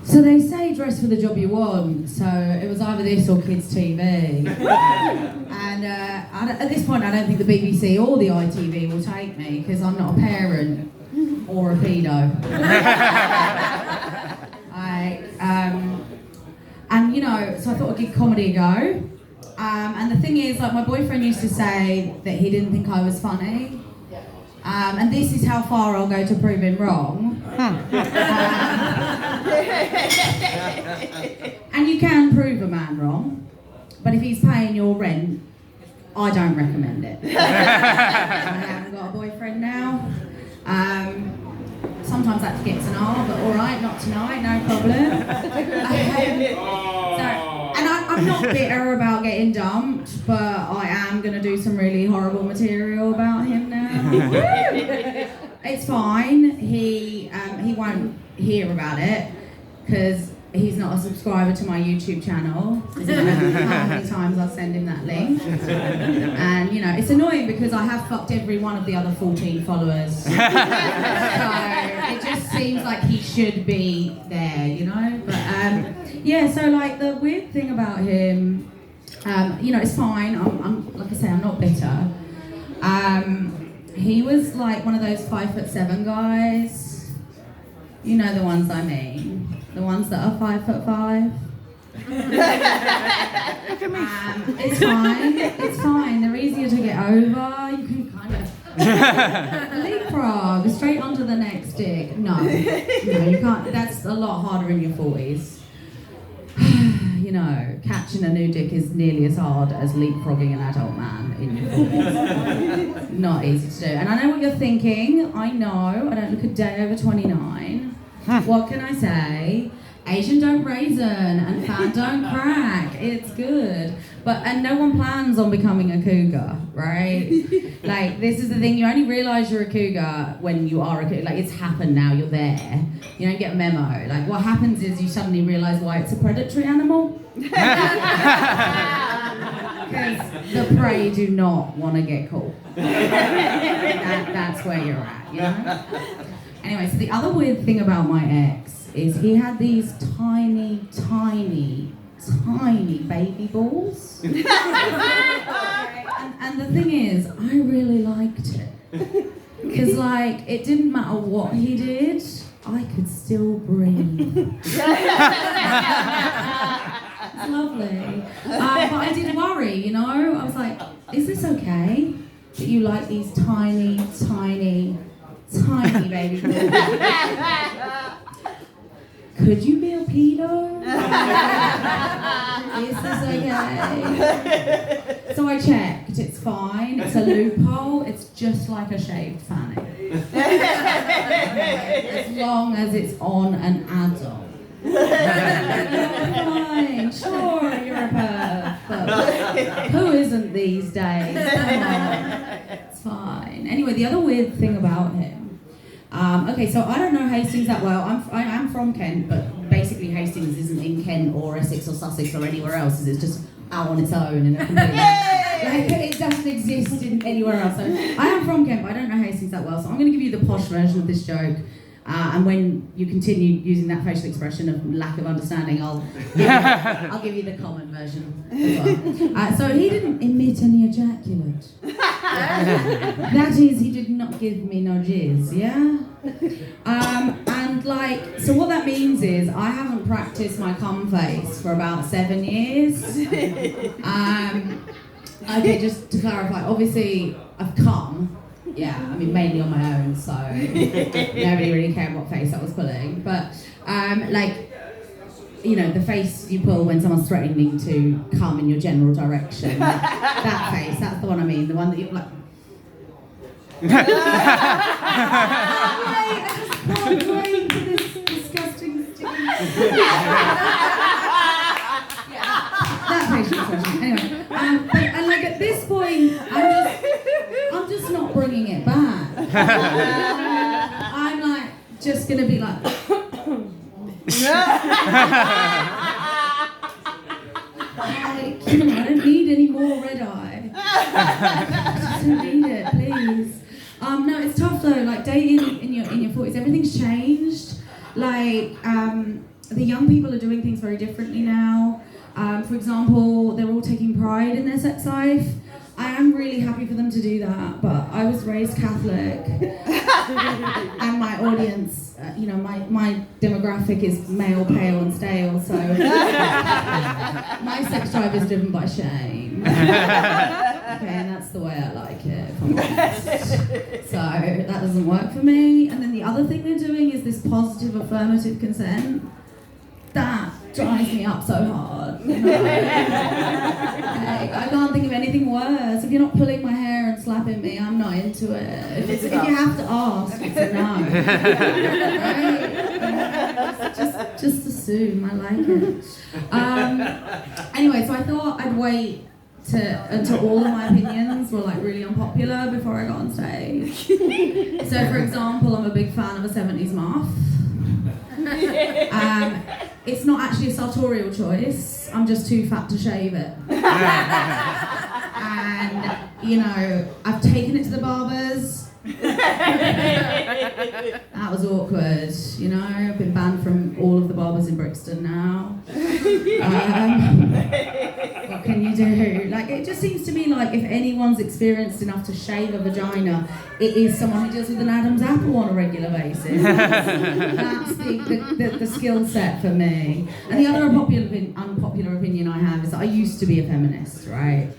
So they say dress for the job you want, so it was either this or kids TV. And at this point I don't think the BBC or the ITV will take me because I'm not a parent or a pedo. And you know, so I thought I'd give comedy a go. And the thing is, like, my boyfriend used to say that he didn't think I was funny. And this is how far I'll go to prove him wrong. And you can prove a man wrong, but if he's paying your rent, I don't recommend it. I haven't got a boyfriend now. Sometimes that gets an R, but alright, not tonight, no problem. And I'm not bitter about getting dumped, but I am going to do some really horrible material about him now. It's fine. He won't hear about it because he's not a subscriber to my YouTube channel. I don't know how many times I'll send him that link. And you know, it's annoying because I have fucked every one of the other 14 followers. So it just seems like he should be there, you know? But yeah, so like the weird thing about him, you know, it's fine. I'm like I say, I'm not bitter. He was like one of those 5'7" guys. You know the ones I mean. The ones that are 5'5". It's fine. It's fine. They're easier to get over. You can kind of leapfrog straight onto the next stick. No, you can't. That's a lot harder in your 40s. You know, catching a new dick is nearly as hard as leapfrogging an adult man in your 40s. Not easy to do. And I know what you're thinking. I know. I don't look a day over 29. What can I say? Asian don't raisin and fat don't crack. It's good. And no one plans on becoming a cougar, right? Like, this is the thing, you only realise you're a cougar when you are a cougar. Like, it's happened now, you're there. You don't get a memo. Like, what happens is you suddenly realise why it's a predatory animal. Because the prey do not want to get caught. That's where you're at, you know? Anyway, so the other weird thing about my ex is he had these tiny baby balls. and the thing is, I really liked it. Because, like, it didn't matter what he did, I could still breathe. It's lovely. But I did worry, you know? I was like, is this okay that you like these tiny baby balls? Could you be a pedo? Is this okay? So I checked, it's fine, it's a loophole, it's just like a shaved fanny. As long as it's on an adult. Fine, sure, you're a perv, but who isn't these days? Come on, it's fine. Anyway, the other weird thing about him, okay, so I don't know Hastings that well. I am from Kent, but basically Hastings isn't in Kent or Essex or Sussex or anywhere else. It's just out on its own and like, it doesn't exist in anywhere else. So I am from Kent, but I don't know Hastings that well. So I'm going to give you the posh version of this joke. And when you continue using that facial expression of lack of understanding, I'll give you the common version as well. So he didn't emit any ejaculate. That is, he did not give me no jizz, yeah? And like, so what that means is I haven't practiced my cum face for about 7 years. Okay, just to clarify, obviously I've come. Yeah, I mean, mainly on my own, so nobody really cared what face I was pulling. But, like, you know, the face you pull when someone's threatening to come in your general direction, that face, that's the one I mean, the one that you're like... I just can't wait for this disgusting sticky... That facial expression, anyway. And like, at this point, I'm just not bringing it back. I'm like, just gonna be like... I don't need any more red eye. I just don't need it, please. No, it's tough though. Like dating in your 40s, everything's changed. Like, the young people are doing things very differently now. For example, they're all taking pride in their sex life. I am really happy for them to do that, but I was raised Catholic, and my audience, my demographic is male, pale, and stale, so my sex drive is driven by shame. Okay, and that's the way I like it, if I'm honest. So that doesn't work for me. And then the other thing they're doing is this positive affirmative consent. That drives me up so hard. I can't think of anything worse. If you're not pulling my hair and slapping me, I'm not into it. If you have to ask, it's a no. Right? Just assume, I like it. Anyway, so I thought I'd wait until all of my opinions were like really unpopular before I got on stage. So for example, I'm a big fan of a 70s muff. It's not actually a sartorial choice, I'm just too fat to shave it. And, I've taken it to the barbers. That was awkward, I've been banned from all of the barbers in Brixton now. What can you do? Like, it just seems to me like if anyone's experienced enough to shave a vagina, it is someone who deals with an Adam's apple on a regular basis. That's the skill set for me. And the other unpopular opinion I have is that I used to be a feminist, right?